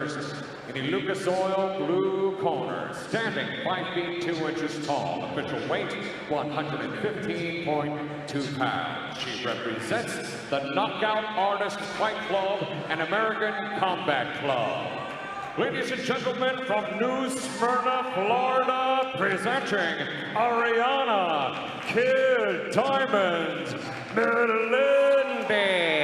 In the Lucas Oil blue corner, standing 5 feet 2 inches tall, official weight 115.2 pounds. She represents the Knockout Artist Fight Club and American Combat Club. Ladies and gentlemen, from New Smyrna, Florida, presenting Ariana Kid Diamond Melendez.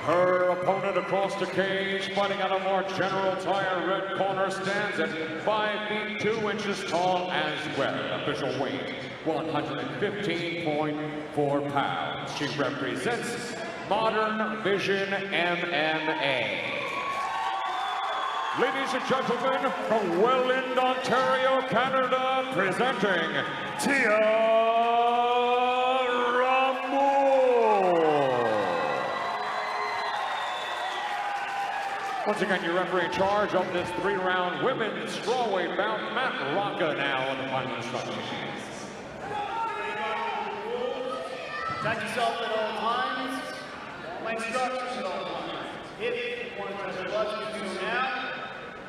Her opponent across the cage, fighting out a more general tire red corner, stands at 5 feet 2 inches tall as well. Official weight 115.4 pounds. She represents Modern Vision MMA. Ladies and gentlemen, from Welland, Ontario, Canada, presenting Tia. Once again, your referee in charge of this 3-round women's strawweight bout, Matt Rocca, now on the final instructions. Protect yourself at all times. My instructions at all times. If you want to touch the gloves, you can do it now.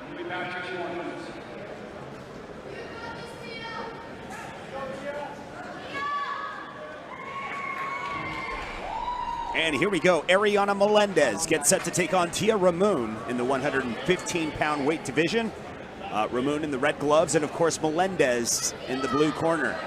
We'll be back to 2 minutes. And here we go. Ariana Melendez gets set to take on Tia Ramon in the 115-pound weight division. Ramon in the red gloves, and of course Melendez in the blue corner.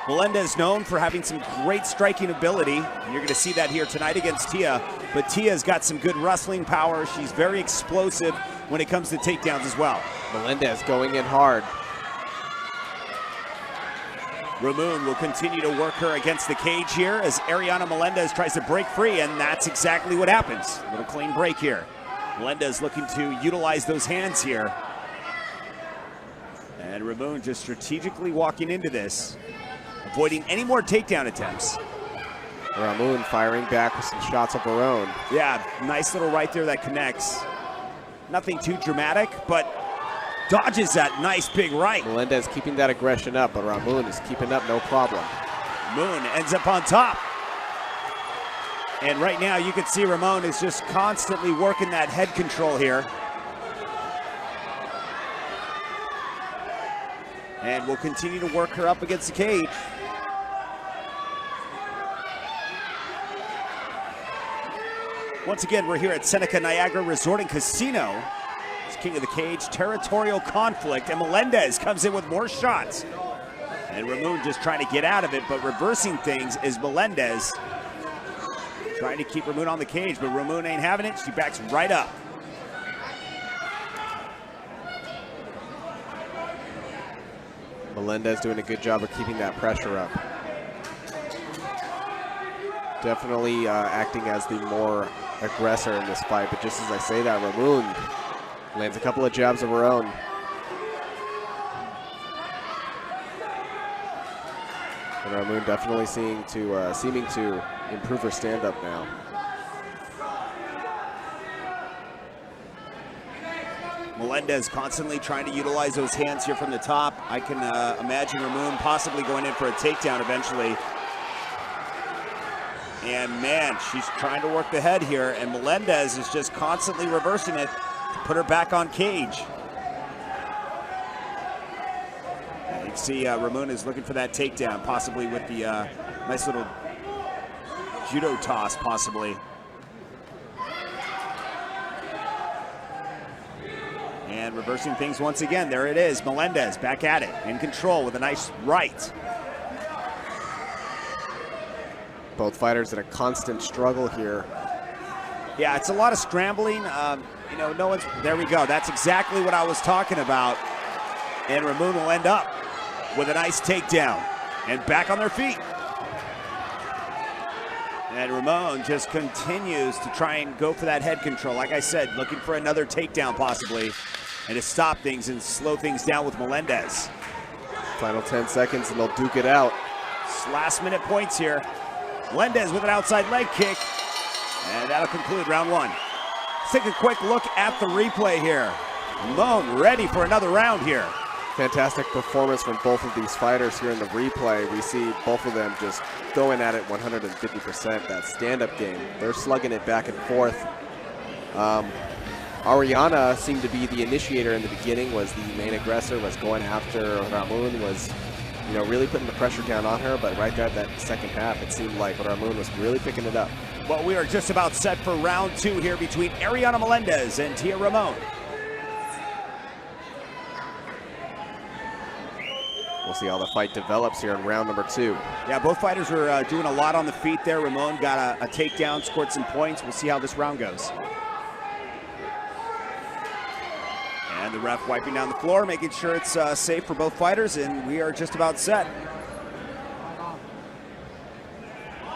Melendez known for having some great striking ability. You're going to see that here tonight against Tia. But Tia's got some good wrestling power. She's very explosive when it comes to takedowns as well. Melendez going in hard. Ramon will continue to work her against the cage here as Ariana Melendez tries to break free, and that's exactly what happens. A little clean break here. Melendez looking to utilize those hands here. And Ramon just strategically walking into this, avoiding any more takedown attempts. Ramon firing back with some shots of her own. Yeah, nice little right there that connects. Nothing too dramatic, but dodges that nice big right. Melendez keeping that aggression up, but Ramon is keeping up no problem. Moon ends up on top. And right now you can see Ramon is just constantly working that head control here. And will continue to work her up against the cage. Once again, we're here at Seneca Niagara Resort and Casino. King of the cage, territorial conflict, and Melendez comes in with more shots. And Ramon just trying to get out of it, but reversing things is Melendez. Trying to keep Ramon on the cage, but Ramon ain't having it. She backs right up. Melendez doing a good job of keeping that pressure up. Definitely acting as the more aggressor in this fight, but just as I say that, Ramon lands a couple of jabs of her own. And Ramon definitely seeming to improve her stand-up now. Melendez constantly trying to utilize those hands here from the top. I can imagine Ramon possibly going in for a takedown eventually. And man, she's trying to work the head here, and Melendez is just constantly reversing it. Put her back on cage. And you can see Ramon is looking for that takedown, possibly with the nice little judo toss, possibly. And reversing things once again. There it is, Melendez back at it, in control with a nice right. Both fighters in a constant struggle here. Yeah, it's a lot of scrambling. You know, no one's, there we go. That's exactly what I was talking about. And Ramon will end up with a nice takedown and back on their feet. And Ramon just continues to try and go for that head control. Like I said, looking for another takedown possibly, and to stop things and slow things down with Melendez. Final 10 seconds and they'll duke it out. It's last minute points here. Melendez with an outside leg kick. And that'll conclude round one. Let's take a quick look at the replay here. Ramon ready for another round here. Fantastic performance from both of these fighters here in the replay. We see both of them just going at it 150%. That stand-up game, they're slugging it back and forth. Ariana seemed to be the initiator in the beginning, was the main aggressor, was going after Ramon, was really putting the pressure down on her, but right there that second half, it seemed like Ramon was really picking it up. Well, we are just about set for round 2 here between Ariana Melendez and Tia Ramon. We'll see how the fight develops here in round number 2. Yeah, both fighters were doing a lot on the feet there. Ramon got a takedown, scored some points. We'll see how this round goes. And the ref wiping down the floor, making sure it's safe for both fighters, and we are just about set.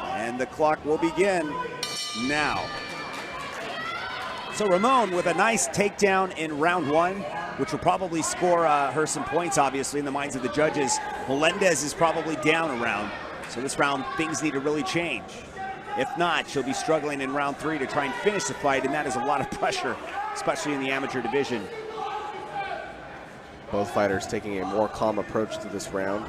And the clock will begin now. So Ramon with a nice takedown in round 1, which will probably score her some points, obviously, in the minds of the judges. Melendez is probably down a round, so this round things need to really change. If not, she'll be struggling in round 3 to try and finish the fight, and that is a lot of pressure, especially in the amateur division. Both fighters taking a more calm approach to this round.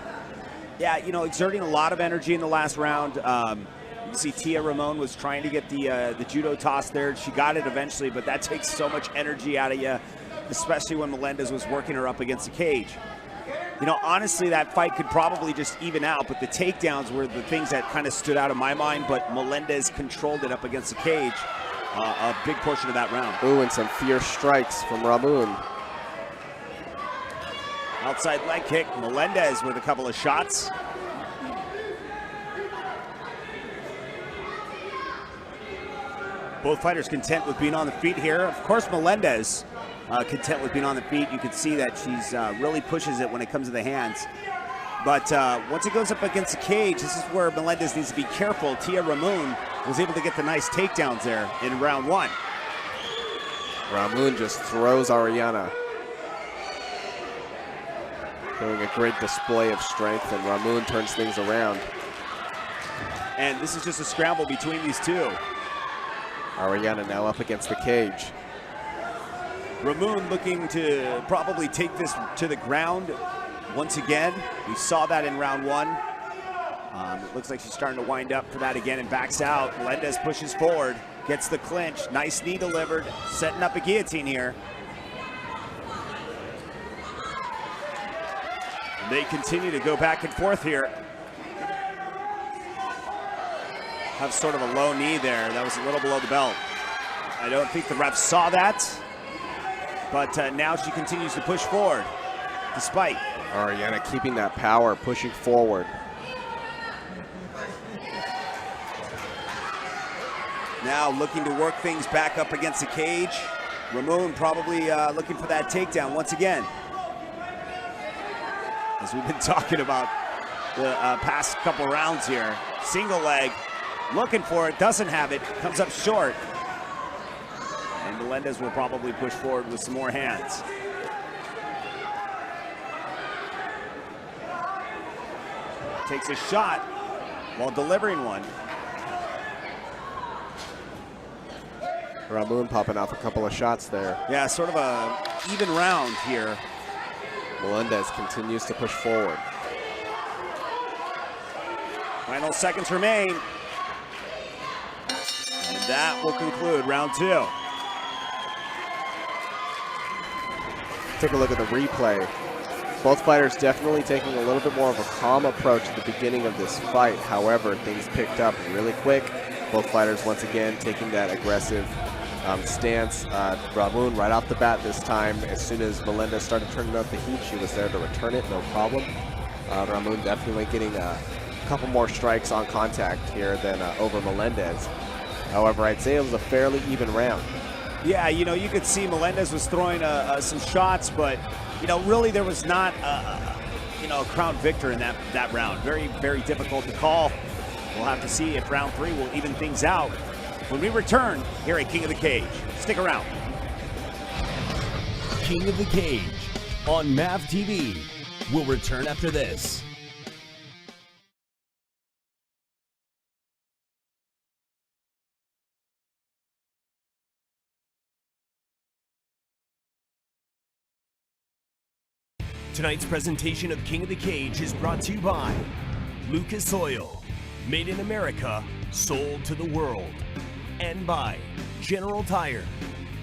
Yeah, exerting a lot of energy in the last round. You see Tia Ramon was trying to get the judo toss there. She got it eventually, but that takes so much energy out of you, especially when Melendez was working her up against the cage. Honestly, that fight could probably just even out, but the takedowns were the things that kind of stood out in my mind, but Melendez controlled it up against the cage a big portion of that round. Ooh, and some fierce strikes from Ramon. Outside leg kick, Melendez with a couple of shots. Both fighters content with being on the feet here. Of course, Melendez content with being on the feet. You can see that she's really pushes it when it comes to the hands. But once it goes up against the cage, this is where Melendez needs to be careful. Tia Ramon was able to get the nice takedowns there in round 1. Ramon just throws Ariana. Doing a great display of strength, and Ramon turns things around. And this is just a scramble between these two. Ariana now up against the cage. Ramon looking to probably take this to the ground once again. We saw that in round 1. It looks like she's starting to wind up for that again and backs out. Melendez pushes forward, gets the clinch. Nice knee delivered, setting up a guillotine here. They continue to go back and forth here. Have sort of a low knee there. That was a little below the belt. I don't think the ref saw that, but now she continues to push forward, despite. Ariana keeping that power, pushing forward. Now looking to work things back up against the cage. Ramon probably looking for that takedown once again. As we've been talking about the past couple rounds here. Single leg, looking for it, doesn't have it, comes up short. And Melendez will probably push forward with some more hands. Takes a shot while delivering one. Ramon popping off a couple of shots there. Yeah, sort of a even round here. Melendez continues to push forward. Final seconds remain. And that will conclude round 2. Take a look at the replay. Both fighters definitely taking a little bit more of a calm approach at the beginning of this fight. However, things picked up really quick. Both fighters once again taking that aggressive stance. Ramon right off the bat this time, as soon as Melendez started turning up the heat, she was there to return it, no problem. Ramon definitely getting a couple more strikes on contact here than over Melendez. However, I'd say it was a fairly even round. Yeah, you could see Melendez was throwing some shots, but, really there was not, a crowned victor in that round. Very, very difficult to call. We'll have to see if round 3 will even things out when we return here at King of the Cage. Stick around. King of the Cage on MAV TV. We'll return after this. Tonight's presentation of King of the Cage is brought to you by Lucas Oil, made in America, sold to the world, and by General Tire.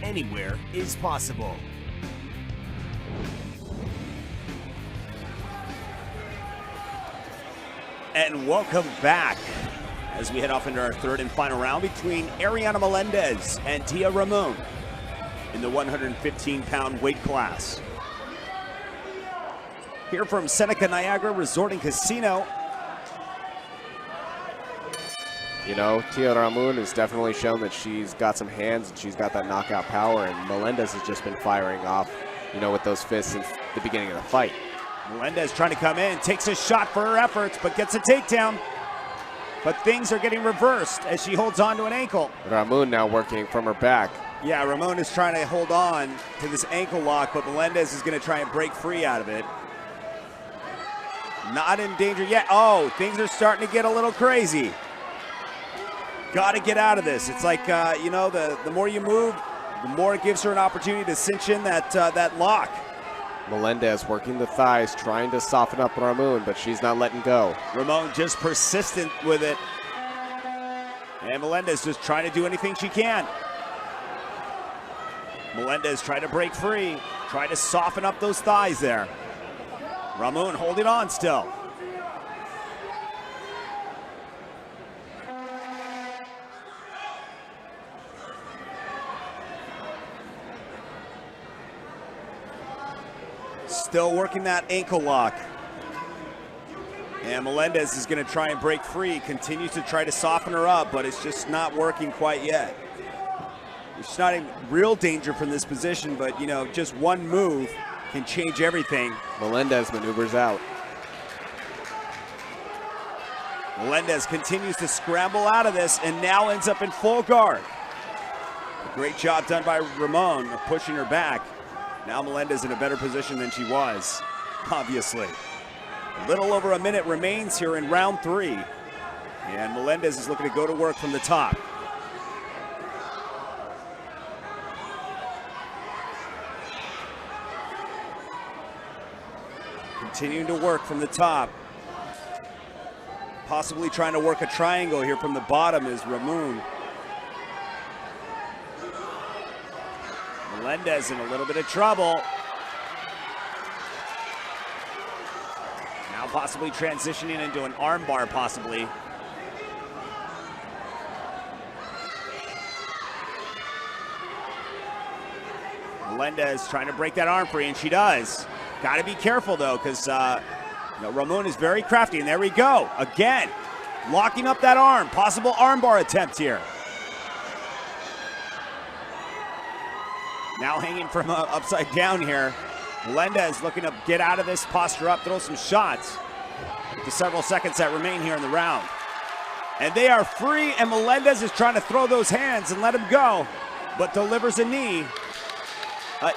Anywhere is possible. And welcome back as we head off into our third and final round between Ariana Melendez and Tia Ramon in the 115-pound weight class. Here from Seneca Niagara Resort and Casino. You know, Tia Ramon has definitely shown that she's got some hands and she's got that knockout power, and Melendez has just been firing off, you know, with those fists since the beginning of the fight. Melendez trying to come in, takes a shot for her efforts, but gets a takedown. But things are getting reversed as she holds on to an ankle. Ramon now working from her back. Yeah, Ramon is trying to hold on to this ankle lock, but Melendez is going to try and break free out of it. Not in danger yet. Oh, things are starting to get a little crazy. Got to get out of this. It's like, you know, the more you move, the more it gives her an opportunity to cinch in that lock. Melendez working the thighs, trying to soften up Ramon, but she's not letting go. Ramon just persistent with it. And Melendez just trying to do anything she can. Melendez trying to break free, trying to soften up those thighs there. Ramon holding on still. Still working that ankle lock. And Melendez is going to try and break free, continues to try to soften her up, but it's just not working quite yet. She's not in real danger from this position, but, you know, just one move can change everything. Melendez maneuvers out. Melendez continues to scramble out of this and now ends up in full guard. A great job done by Ramon of pushing her back. Now Melendez in a better position than she was, obviously. A little over a minute remains here in round 3. And Melendez is looking to go to work from the top. Continuing to work from the top. Possibly trying to work a triangle here from the bottom is Ramon. Melendez in a little bit of trouble. Now possibly transitioning into an armbar, possibly. Melendez trying to break that arm free, and she does. Got to be careful, though, because you know, Ramon is very crafty, and there we go. Again, locking up that arm. Possible armbar attempt here. Now hanging from upside down here. Melendez looking to get out of this, posture up, throw some shots. With the several seconds that remain here in the round. And they are free, and Melendez is trying to throw those hands and let him go, but delivers a knee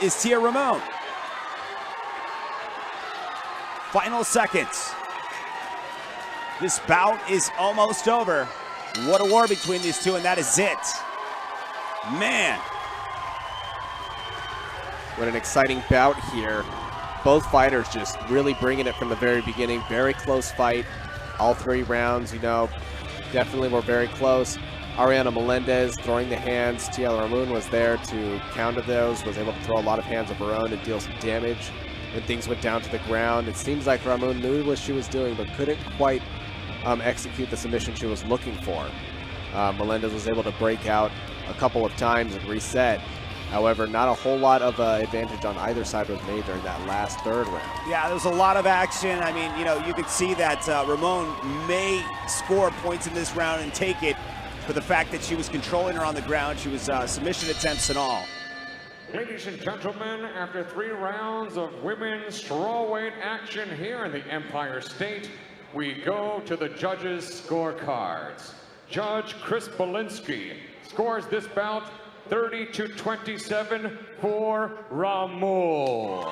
is Tia Ramon. Final seconds. This bout is almost over. What a war between these two, and that is it. Man. What an exciting bout here. Both fighters just really bringing it from the very beginning. Very close fight. All 3 rounds, you know, definitely were very close. Ariana Melendez throwing the hands. Tia Ramon was there to counter those, was able to throw a lot of hands of her own and deal some damage. When things went down to the ground, it seems like Ramon knew what she was doing, but couldn't quite execute the submission she was looking for. Melendez was able to break out a couple of times and reset. However, not a whole lot of advantage on either side was made during that last 3rd round. Yeah, there was a lot of action. I mean, you know, you could see that Ramon may score points in this round and take it for the fact that she was controlling her on the ground. She was submission attempts and all. Ladies and gentlemen, after 3 rounds of women's strawweight action here in the Empire State, we go to the judges' scorecards. Judge Chris Belinsky scores this bout 30-27 for Ramon.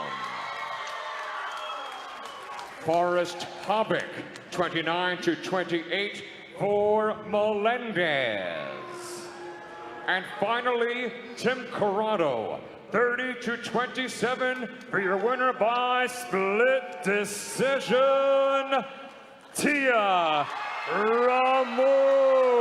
Forrest Hobick, 29-28 for Melendez. And finally, Tim Corrado, 30-27 for your winner by split decision, Tia Ramu.